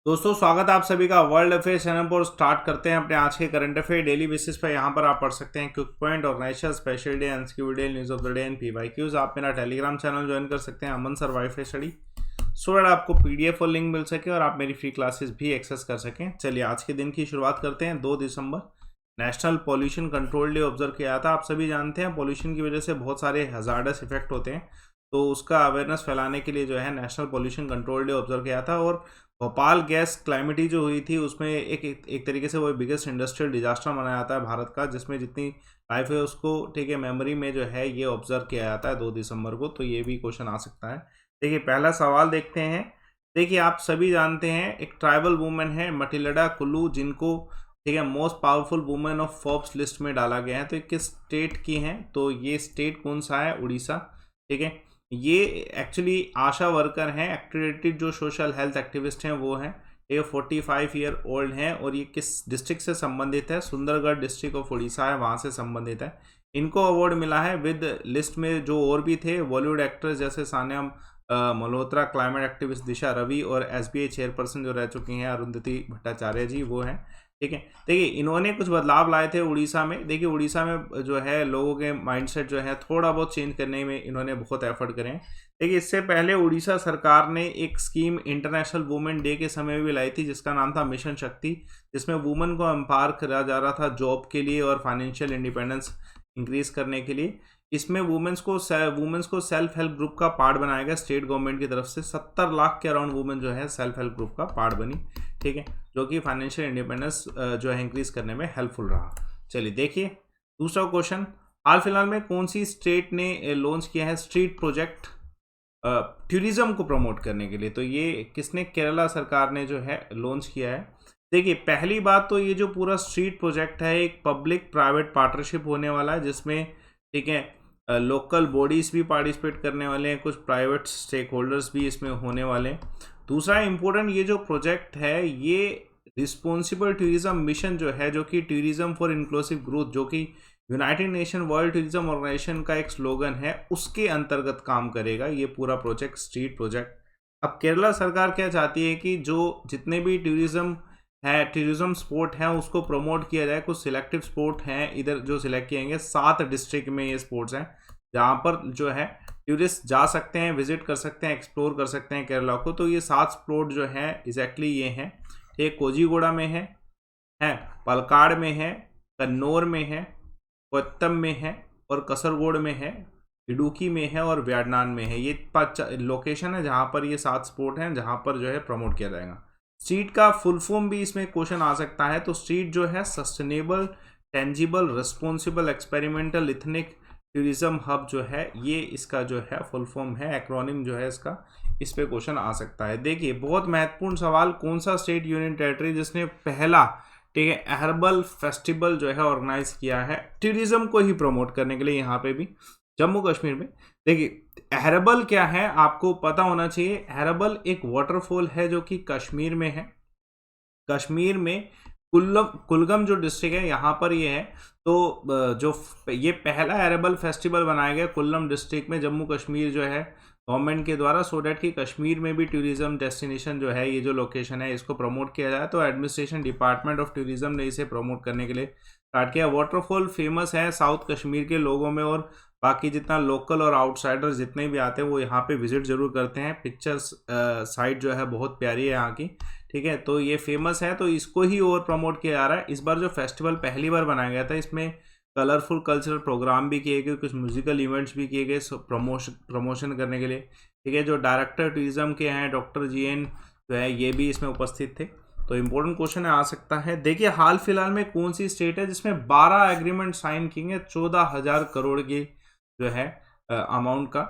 दोस्तों स्वागत है आप सभी का वर्ल्ड अफेयर चैनल पर। स्टार्ट करते हैं अपने आज के करंट अफेयर डेली बेसिस पर। यहाँ पर आप पढ़ सकते हैं quick point, organization, special day, NSQ day, news of the day and PYQs. आप मेरा टेलीग्राम चैनल ज्वाइन कर सकते हैं Aman sir WiFi study, so that आपको पीडीएफ और लिंक मिल सके और आप मेरी फ्री क्लासेस भी एक्सेस कर सकें। चलिए आज के दिन की शुरुआत करते हैं। 2 दिसंबर national pollution control day observe किया था। आप सभी जानते हैं पॉल्यूशन की वजह से बहुत सारे हजार्डस इफेक्ट होते हैं, तो उसका अवेयरनेस फैलाने के लिए जो है national pollution control day observe किया था। और भोपाल गैस क्लाइमिटी जो हुई थी उसमें एक तरीके से वो बिगेस्ट इंडस्ट्रियल डिजास्टर माना जाता है भारत का, जिसमें जितनी लाइफ है उसको ठीक है मेमोरी में जो है ये ऑब्जर्व किया जाता है 2 दिसंबर को। तो ये भी क्वेश्चन आ सकता है। देखिए पहला सवाल देखते हैं। देखिए आप सभी जानते हैं एक ट्राइबल वुमेन है मटिलडा कुल्लू, जिनको ठीक है most powerful women of Forbes list में डाला गया है। तो ये किस स्टेट की हैं? तो ये स्टेट कौन सा है? उड़ीसा। ठीक है, ये एक्चुअली आशा वर्कर हैं, एक्टिवेटेड जो सोशल हेल्थ एक्टिविस्ट हैं वो हैं। ये 45 ईयर ओल्ड हैं और ये किस डिस्ट्रिक्ट से संबंधित है? सुंदरगढ़ डिस्ट्रिक्ट ऑफ उड़ीसा है, वहाँ से संबंधित है। इनको अवार्ड मिला है विद लिस्ट में जो और भी थे बॉलीवुड एक्टर्स जैसे सान्या मल्होत्रा, क्लाइमेट एक्टिविस्ट दिशा रवि और एसबीआई चेयरपर्सन जो रह चुकी हैं अरुंधति भट्टाचार्य जी, वो हैं। ठीक है, देखिए इन्होंने कुछ बदलाव लाए थे उड़ीसा में। देखिए उड़ीसा में जो है लोगों के माइंडसेट जो है थोड़ा बहुत चेंज करने में इन्होंने बहुत एफर्ट करे हैं। देखिए इससे पहले उड़ीसा सरकार ने एक स्कीम इंटरनेशनल वुमेन डे के समय भी लाई थी जिसका नाम था मिशन शक्ति, जिसमें वुमेन को एम्पावर करा जा रहा था जॉब के लिए और फाइनेंशियल इंडिपेंडेंस इंक्रीज करने के लिए। इसमें वुमेन्स को सेल्फ हेल्प ग्रुप का पार्ट बनाया गया स्टेट गवर्नमेंट की तरफ से। 70 लाख के अराउंड वुमेन जो है सेल्फ हेल्प ग्रुप का पार्ट बनी। ठीक है, जो कि फाइनेंशियल इंडिपेंडेंस जो है इंक्रीज करने में हेल्पफुल रहा। चलिए देखिए दूसरा क्वेश्चन। हाल फिलहाल में कौन सी स्टेट ने लॉन्च किया है स्ट्रीट प्रोजेक्ट टूरिज्म को प्रमोट करने के लिए? तो ये किसने? केरला सरकार ने जो है लॉन्च किया है। देखिए पहली बात तो ये जो पूरा स्ट्रीट प्रोजेक्ट है एक पब्लिक प्राइवेट पार्टनरशिप होने वाला है, जिसमें ठीक है लोकल बॉडीज भी पार्टिसिपेट करने वाले हैं, कुछ प्राइवेट स्टेक होल्डर्स भी इसमें होने वाले हैं। दूसरा इम्पोर्टेंट, ये जो प्रोजेक्ट है ये रिस्पॉन्सिबल टूरिज्म मिशन जो है, जो कि टूरिज्म फॉर इंक्लूसिव ग्रोथ, जो कि United Nation World Tourism Organization का एक स्लोगन है, उसके अंतर्गत काम करेगा ये पूरा प्रोजेक्ट स्ट्रीट प्रोजेक्ट। अब केरला सरकार क्या चाहती है कि जो जितने भी टूरिज्म स्पोर्ट हैं उसको प्रमोट किया जाए। कुछ सिलेक्टिव स्पोर्ट हैं इधर जो सिलेक्ट किए गए, 7 डिस्ट्रिक्ट में ये स्पोर्ट्स हैं जहाँ पर जो है टूरिस्ट जा सकते हैं, विजिट कर सकते हैं, एक्सप्लोर कर सकते हैं केरला को। तो ये 7 स्पोर्ट जो है एग्जैक्टली ये हैं। एक कोजीगोड़ा में है, पलक्काड़ में है, कन्नौर में है, कोत्तम में है और कसरगोड में है, इडुक्की में है और वायनाड में है। ये 5 लोकेशन है जहाँ पर ये 7 स्पोर्ट हैं जहाँ पर जो है प्रमोट किया जाएगा। स्ट्रीट का फुल फॉर्म भी इसमें क्वेश्चन आ सकता है। तो स्ट्रीट जो है sustainable tangible responsible experimental ethnic tourism hub जो है, ये इसका जो है फुल फॉर्म है, एक्रोनिम जो है इसका, इस पे क्वेश्चन आ सकता है। देखिए बहुत महत्वपूर्ण सवाल, कौन सा स्टेट यूनियन टेरिटरी जिसने पहला ठीक है हर्बल फेस्टिवल जो है ऑर्गेनाइज किया है टूरिज्म को ही प्रमोट करने के लिए? यहाँ पे भी जम्मू कश्मीर में। देखिए हर्बल क्या है आपको पता होना चाहिए। हर्बल एक वाटरफॉल है जो कि कश्मीर में है। कश्मीर में कुलगम जो डिस्ट्रिक्ट है यहाँ पर ये है। तो जो ये पहला हर्बल फेस्टिवल बनाया गया कुल्लम डिस्ट्रिक्ट में जम्मू कश्मीर जो है गवर्नमेंट के द्वारा, सो डैट कि कश्मीर में भी टूरिज्म डेस्टिनेशन जो है ये जो लोकेशन है इसको प्रमोट किया जाए। तो एडमिनिस्ट्रेशन डिपार्टमेंट ऑफ टूरिज्म ने इसे प्रमोट करने के लिए स्टार्ट किया। वाटरफॉल फेमस है साउथ कश्मीर के लोगों में और बाकी जितना लोकल और आउटसाइडर्स जितने भी आते हैं वो यहाँ पे विजिट जरूर करते हैं। पिक्चर्स साइट जो है बहुत प्यारी है यहाँ की। ठीक है, तो ये फेमस है, तो इसको ही और प्रमोट किया जा रहा है। इस बार जो फेस्टिवल पहली बार बनाया गया था इसमें कलरफुल कल्चरल प्रोग्राम भी किए गए, कुछ म्यूजिकल इवेंट्स भी किए गए प्रमोशन करने के लिए। ठीक है, जो डायरेक्टर टूरिज्म के हैं डॉक्टर GN जो है ये भी इसमें उपस्थित थे। तो इम्पोर्टेंट क्वेश्चन आ सकता है। देखिए हाल फिलहाल में कौन सी स्टेट है जिसमें 12 एग्रीमेंट साइन किए गए 14,000 करोड़ की जो है अमाउंट का?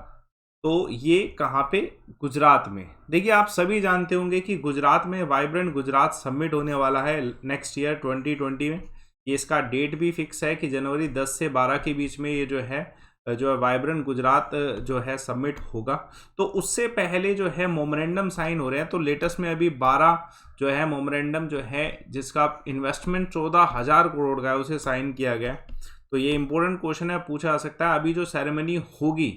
तो ये कहाँ पे? गुजरात में। देखिए आप सभी जानते होंगे कि गुजरात में वाइब्रेंट गुजरात समिट होने वाला है नेक्स्ट ईयर 2020 में। ये इसका डेट भी फिक्स है कि जनवरी 10 से 12 के बीच में ये जो है वाइब्रेंट गुजरात जो है समिट होगा। तो उससे पहले जो है मोमेंडम साइन हो रहे हैं। तो लेटेस्ट में अभी 12 जो है मोमेंडम जो है जिसका इन्वेस्टमेंट 14,000 करोड़ का है उसे साइन किया गया। तो ये इंपॉर्टेंट क्वेश्चन है, पूछा जा सकता है। अभी जो सेरेमनी होगी,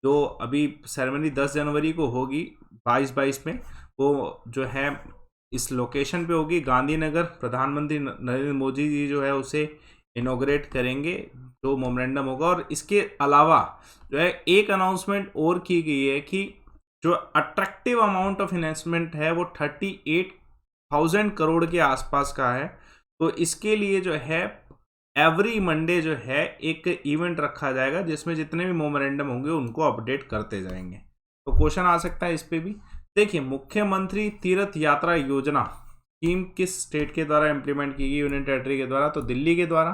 जो अभी सेरेमनी 10 जनवरी को होगी 22 में, वो जो है इस लोकेशन पे होगी गांधीनगर। प्रधानमंत्री नरेंद्र मोदी जी जो है उसे इनॉग्रेट करेंगे, जो मोमेंडम होगा। और इसके अलावा जो है एक अनाउंसमेंट और की गई है कि जो अट्रैक्टिव अमाउंट ऑफ इन्वेस्टमेंट है वो 38,000 करोड़ के आसपास का है। तो इसके लिए जो है एवरी मंडे जो है एक इवेंट रखा जाएगा जिसमें जितने भी मोमेंडम होंगे उनको अपडेट करते जाएंगे। तो क्वेश्चन आ सकता है इस पे भी। देखिए, मुख्यमंत्री तीर्थ यात्रा योजना स्कीम किस स्टेट के द्वारा इंप्लीमेंट की गई, यूनियन टेरिटरी के द्वारा? तो दिल्ली के द्वारा।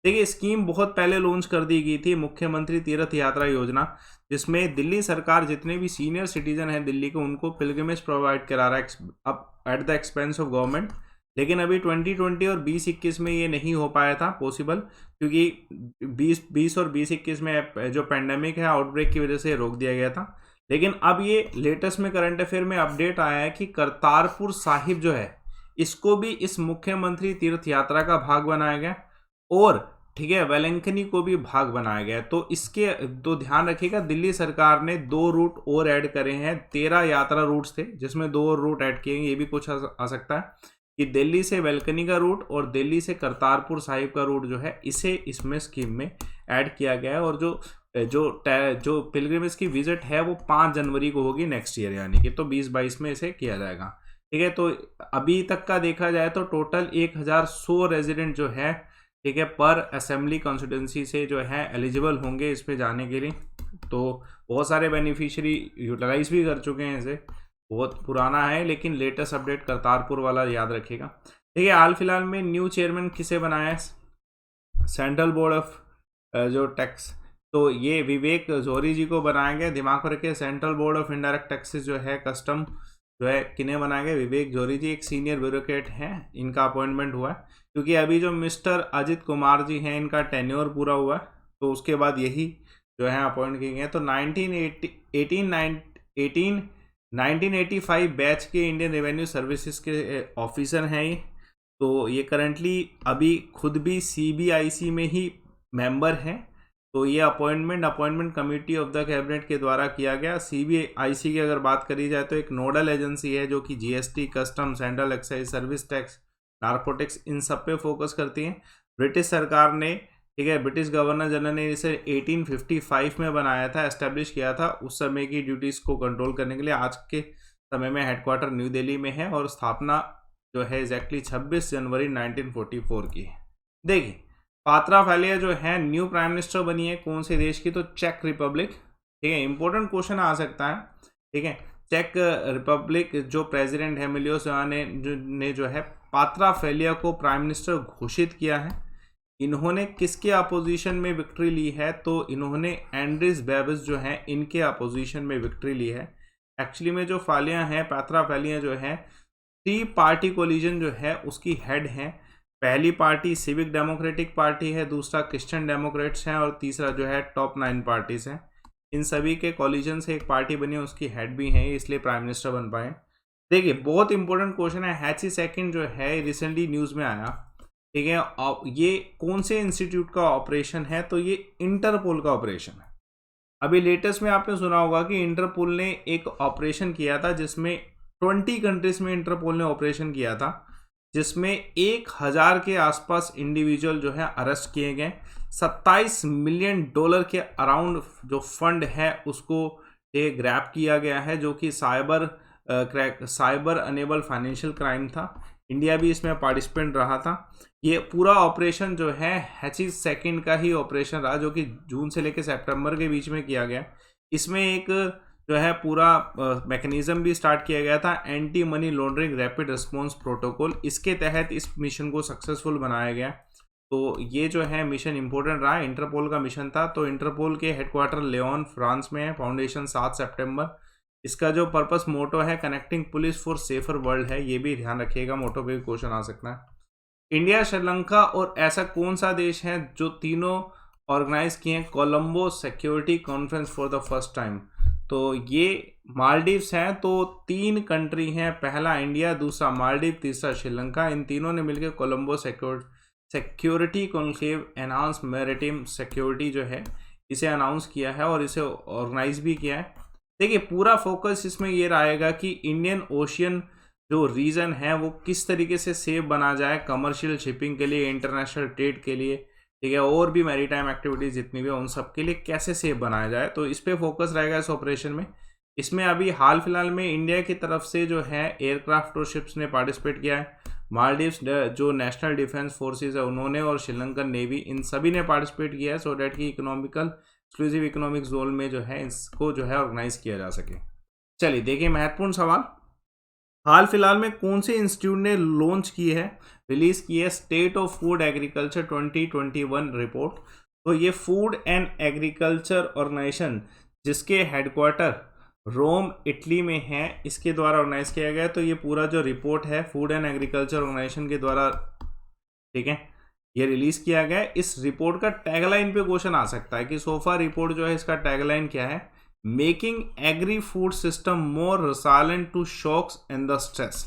देखिए, स्कीम बहुत पहले लॉन्च कर दी गई थी, मुख्यमंत्री तीर्थ यात्रा योजना, जिसमें दिल्ली सरकार जितने भी सीनियर सिटीजन हैं दिल्ली के उनको पिलग्रिमेज प्रोवाइड करा रहा है अब at the expense of government. लेकिन अभी 2020 और 2021 में ये नहीं हो पाया था पॉसिबल, क्योंकि 2020 और 2021 में जो पेंडेमिक है आउटब्रेक की वजह से रोक दिया गया था। लेकिन अब ये लेटेस्ट में करंट अफेयर में अपडेट आया है कि करतारपुर साहिब जो है इसको भी इस मुख्यमंत्री तीर्थ यात्रा का भाग बनाया गया, और ठीक है वेलंकनी को भी भाग बनाया गया। तो इसके तो ध्यान रखिएगा, दिल्ली सरकार ने 2 रूट और ऐड करे हैं। 13 यात्रा रूट्स थे जिसमें 2 रूट ऐड किए हैं। ये भी कुछ आ सकता है कि दिल्ली से वेलकनी का रूट और दिल्ली से करतारपुर साहिब का रूट जो है इसे इसमें स्कीम में ऐड किया गया है। और जो पिलग्रिमेज की विजिट है वो 5 जनवरी को होगी नेक्स्ट ईयर, यानी कि तो 2022 में इसे किया जाएगा। ठीक है, तो अभी तक का देखा जाए तो टोटल 1100 रेजिडेंट जो है, ठीक है, पर असेंबली कॉन्स्टिट्यूंसी से जो है एलिजिबल होंगे इसमें जाने के लिए। तो बहुत सारे बेनिफिशियरी यूटिलाइज भी कर चुके हैं इसे। बहुत पुराना है लेकिन लेटेस्ट अपडेट करतारपुर वाला याद रखिएगा। ठीक है, हाल फिलहाल में न्यू चेयरमैन किसे बनाया है सेंट्रल बोर्ड ऑफ जो टैक्स? तो ये विवेक जौहरी जी को बनाया गया। दिमाग में रखिए, central board of indirect taxes जो है कस्टम जो है किन्हें बनाया गया? विवेक जौहरी जी एक सीनियर ब्यूरोक्रेट हैं, इनका अपॉइंटमेंट हुआ है। क्योंकि अभी जो मिस्टर अजित कुमार जी हैं इनका टेन्योर पूरा हुआ है, तो उसके बाद यही जो है अपॉइंट किए गए। तो 1985 बैच के इंडियन रेवेन्यू सर्विसेज के ऑफिसर हैं ये। तो ये करंटली अभी खुद भी CBIC में ही मेंबर हैं। तो ये appointment committee of the cabinet के द्वारा किया गया। CBIC की अगर बात करी जाए तो एक नोडल एजेंसी है जो कि GST, custom, central excise, service tax, narcotics, इन सब पे फोकस करती है। ब्रिटिश सरकार ने, ठीक है, ब्रिटिश गवर्नर जनरल ने इसे 1855 में बनाया था, एस्टेब्लिश किया था। उस समय की ड्यूटीज को कंट्रोल करने के लिए आज के समय में हेडक्वार्टर न्यू दिल्ली में है और स्थापना जो है एग्जैक्टली 26 जनवरी 1944 की है। देखिए, पात्रा फैलिया जो है न्यू प्राइम मिनिस्टर बनी है कौन से देश की? तो चेक रिपब्लिक। ठीक है, इंपॉर्टेंट क्वेश्चन आ सकता है। ठीक है, चेक रिपब्लिक जो प्रेसिडेंट है मिलोस ने जो है पात्रा फैलिया को प्राइम मिनिस्टर घोषित किया है। इन्होंने किसके अपोजिशन में विक्ट्री ली है? तो इन्होंने एंड्रिस बेबिस जो है इनके अपोजिशन में विक्ट्री ली है। एक्चुअली में जो फालिया है, पात्रा फैलिया जो है 3 पार्टी कोलिजन जो है उसकी हेड है। पहली पार्टी सिविक डेमोक्रेटिक पार्टी है, दूसरा क्रिश्चियन डेमोक्रेट्स हैं और तीसरा जो है टॉप 9 पार्टीज हैं। इन सभी के कॉलिजन से एक पार्टी बनी, उसकी हेड भी है, इसलिए प्राइम मिनिस्टर बन पाए। देखिए, बहुत इंपॉर्टेंट क्वेश्चन है। हैची सेकंड जो है रिसेंटली न्यूज में आया। ठीक है, ये कौन से इंस्टीट्यूट का ऑपरेशन है? तो ये इंटरपोल का ऑपरेशन है। अभी लेटेस्ट में आपने सुना होगा कि इंटरपोल ने एक ऑपरेशन किया था जिसमें 20 कंट्रीज में इंटरपोल ने ऑपरेशन किया था, जिसमें 1000 के आसपास इंडिविजुअल जो है अरेस्ट किए गए। $27 मिलियन के अराउंड जो फंड है उसको ग्रैब किया गया है, जो कि साइबर अनेबल फाइनेंशियल क्राइम था। इंडिया भी इसमें पार्टिसिपेंट रहा था। ये पूरा ऑपरेशन जो है हैची सेकंड का ही ऑपरेशन रहा, जो कि जून से लेकर सितंबर के बीच में किया गया। इसमें एक जो है पूरा मैकेनिज्म भी स्टार्ट किया गया था, anti money laundering rapid response protocol. इसके तहत इस मिशन को सक्सेसफुल बनाया गया। तो ये जो है मिशन इंपॉर्टेंट रहा, इंटरपोल का मिशन था। तो इंटरपोल के हेडक्वार्टर लियोन फ्रांस में है। फाउंडेशन 7 सितंबर। इसका जो पर्पस मोटो है connecting police for safer world है, ये भी ध्यान रखिएगा, मोटो पे भी क्वेश्चन आ सकता है। इंडिया, श्रीलंका और ऐसा कौन सा देश है जो तीनों ऑर्गेनाइज किए हैं Colombo security conference for the first time? तो ये मालदीव्स हैं। तो 3 कंट्री हैं, पहला इंडिया, दूसरा मालदीव, तीसरा श्रीलंका। इन तीनों ने मिलकर Colombo security conclave enhance maritime security जो है इसे अनाउंस किया है और इसे ऑर्गेनाइज भी किया है। देखिए, पूरा फोकस इसमें ये रहेगा कि इंडियन ओशियन जो रीजन है वो किस तरीके से सेफ बना जाए कमर्शियल शिपिंग के लिए, इंटरनेशनल ट्रेड के लिए, ठीक है, और भी मैरीटाइम एक्टिविटीज जितनी भी उन सब के लिए कैसे सेफ बनाया जाए, तो इस पे फोकस रहेगा इस ऑपरेशन में। इसमें अभी हाल फिलहाल में इंडिया की तरफ से जो है एयरक्राफ्ट और शिप्स ने पार्टिसिपेट किया है, मालदीव्स जो नेशनल डिफेंस फोर्सेज है उन्होंने, और श्रीलंकन नेवी, इन सभी ने पार्टिसिपेट किया है सो डैट की इकोनॉमिकल एक्सक्लूसिव इकोनॉमिक जोन में जो है इसको जो है ऑर्गेनाइज किया जा सके। चलिए देखिए महत्वपूर्ण सवाल, हाल फिलहाल में कौन से इंस्टीट्यूट ने लॉन्च की है, रिलीज की है state of food agriculture 2021 report. तो ये फूड एंड एग्रीकल्चर ऑर्गेनाइजेशन जिसके हेडक्वार्टर रोम इटली में है, इसके द्वारा ऑर्गेनाइज किया गया। तो ये पूरा जो रिपोर्ट है फूड एंड एग्रीकल्चर ऑर्गेनाइजेशन के द्वारा, ठीक है, ये रिलीज किया गया है। इस रिपोर्ट का टैगलाइन पे क्वेश्चन आ सकता है कि सोफा रिपोर्ट जो है इसका टैगलाइन क्या है, making agri food system more resilient to shocks and the stress.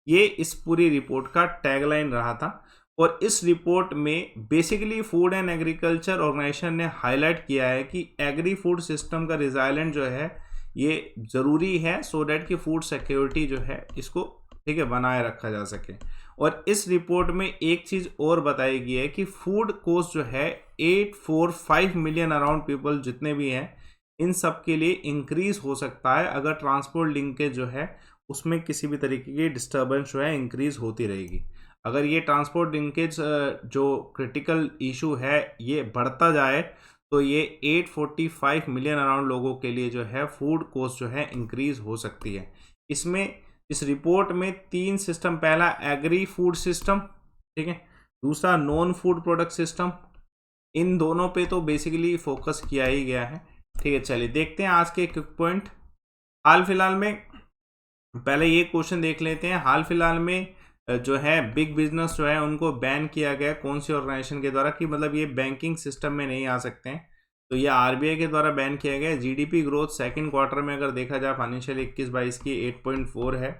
ये इस पूरी रिपोर्ट का टैगलाइन रहा था। और इस रिपोर्ट में basically Food and Agriculture Organization ने हाईलाइट किया है कि एग्री फूड सिस्टम का रेसिलेंट जो है ये ज़रूरी है सो डैट कि फूड सिक्योरिटी जो है इसको, ठीक है, बनाए रखा जा सके। और इस रिपोर्ट में एक चीज़ और बताई गई है कि फूड कॉस्ट जो है 845 मिलियन अराउंड पीपल जितने भी हैं इन सब के लिए इंक्रीज हो सकता है अगर ट्रांसपोर्ट लिंकेज जो है उसमें किसी भी तरीके की डिस्टर्बेंस जो है इंक्रीज होती रहेगी। अगर ये ट्रांसपोर्ट लिंकेज जो क्रिटिकल इशू है ये बढ़ता जाए तो ये 845 मिलियन अराउंड लोगों के लिए जो है फूड कॉस्ट जो है इंक्रीज हो सकती है। इसमें इस रिपोर्ट में 3 सिस्टम, पहला एग्री फूड सिस्टम, ठीक है, दूसरा नॉन फूड प्रोडक्ट सिस्टम, इन दोनों पे तो बेसिकली फोकस किया ही गया है। ठीक है, चलिए देखते हैं आज के क्विक पॉइंट। हाल फिलहाल में पहले ये क्वेश्चन देख लेते हैं, हाल फिलहाल में जो है बिग बिजनेस जो है उनको बैन किया गया कौन सी ऑर्गेनाइजेशन के द्वारा, कि मतलब ये बैंकिंग सिस्टम में नहीं आ सकते हैं, तो ये आरबीआई के द्वारा बैन किया गया। जीडीपी ग्रोथ सेकंड क्वार्टर में अगर देखा जाए फाइनेंशियल 21-22 की 8.4 है।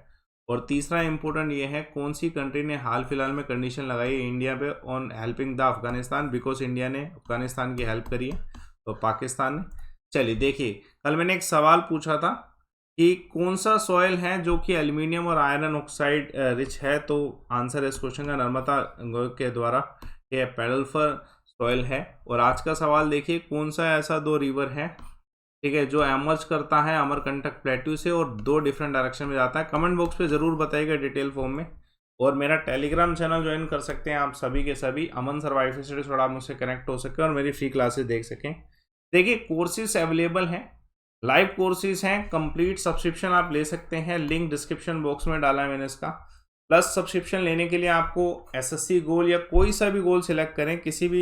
और तीसरा इंपॉर्टेंट ये है कौन सी कंट्री ने हाल फिलहाल में कंडीशन लगाई है इंडिया पे on helping the Afghanistan, because India ने अफगानिस्तान की हेल्प करी है, तो पाकिस्तान ने। चलिए देखिए, कल मैंने एक सवाल पूछा था कि कौन सा सॉइल है जो कि एल्यूमिनियम और आयरन ऑक्साइड रिच है, तो आंसर इस क्वेश्चन का नर्मदा के द्वारा ये पेडल्फर सॉइल है। और आज का सवाल देखिए, कौन सा ऐसा 2 रिवर है, ठीक है, जो एमर्ज करता है अमरकंटक प्लेट्यू से और 2 डिफरेंट डायरेक्शन में जाता है। कमेंट बॉक्स पे ज़रूर बताइएगा डिटेल फॉर्म में। और मेरा टेलीग्राम चैनल ज्वाइन कर सकते हैं आप सभी के सभी, अमन सर्वाइव स्टडीज, थोड़ा आप मुझसे कनेक्ट हो सके और मेरी फ्री क्लासेस देख सकें। देखिए कोर्सेज अवेलेबल हैं, लाइव कोर्सेज हैं, कंप्लीट सब्सक्रिप्शन आप ले सकते हैं, लिंक डिस्क्रिप्शन बॉक्स में डाला है मैंने इसका। प्लस सब्सक्रिप्शन लेने के लिए आपको एसएससी गोल या कोई सा भी गोल सिलेक्ट करें, किसी भी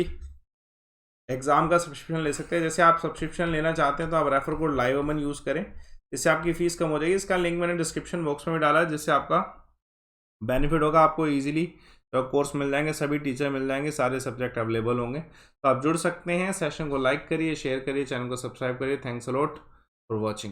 एग्जाम का सब्सक्रिप्शन ले सकते हैं। जैसे आप सब्सक्रिप्शन लेना चाहते हैं तो आप रेफर कोड लाइव अमन यूज़ करें, जिससे आपकी फीस कम हो जाएगी। इसका लिंक मैंने डिस्क्रिप्शन बॉक्स में डाला है, जिससे आपका बेनिफिट होगा, आपको ईजिली कोर्स मिल जाएंगे, सभी टीचर मिल जाएंगे, सारे सब्जेक्ट अवेलेबल होंगे, तो आप जुड़ सकते हैं। सेशन को लाइक करिए, शेयर करिए, चैनल को सब्सक्राइब करिए। Thanks a lot for watching.